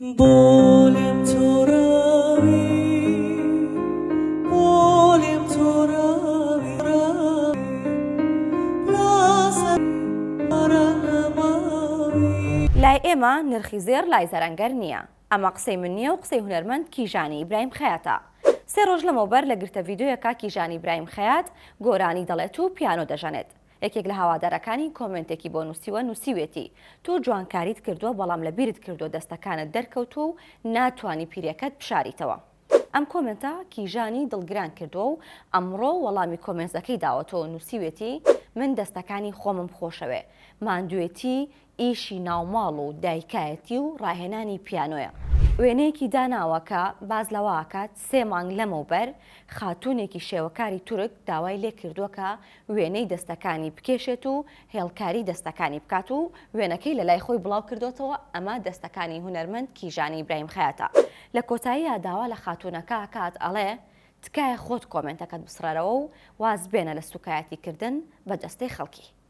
بولیم تو روی بولیم تو روی لازم نماوی لای ئێمە نرخی زێر لای زەرەنگەر نییە. ئەمە قسەی من نییە و قسەی هونەرمەند کیژانی ئیبراهیم خەیاتە. سێ ڕۆژ لەمەوبەر لە گرتە ڤیدیۆیەکە کیژانی ئیبراهیم خەیات گۆرانی دەڵێت و پیانۆ دەژەنێت. یەکێک لە هاوادارەکانی کۆمنتێکی بۆ نووسیوە نووسیوێتی تۆ جوانکاریت کردووە بەڵام لە بیرت کردو دەستەکانت دەرکەوت و ناتوانی پیرەکەت بشاریتەوە. ئەم کۆمنتە کیژانی دڵگران کردووە و ئەمڕۆ وەڵامی کۆمنتەکەی داوەتەوە نووسیوێتی من دەستەکانی خۆمم خۆشەوێ ماندوێتی ئیشی ناوماڵ و دایکایەتی و ڕاهێنانی پیانۆیە. وێنەیەکی داناوە کە باز لەواکات 3 مانگ لەمەوبەر خاتوونێکی شێوەکاری تورک داوای لێ کردووە کە وێنەی دەستەکانی بکێشێت و هێڵکاری دەستەکانی بکات و وێنەکەی لە لای خۆی بڵاو کردوێتەوە ئەمە دەستەکانی هونەرمەند کیژانی ئیبراهیم خەیاتە. لە کۆتاییە داوا لە خاتوونەکە کات ئەڵێ تکایە خۆت کۆمنتەکەت بسڕەرەوە و واز بێنە لە سوکایەتیکردن بە دەستەی خەڵکی.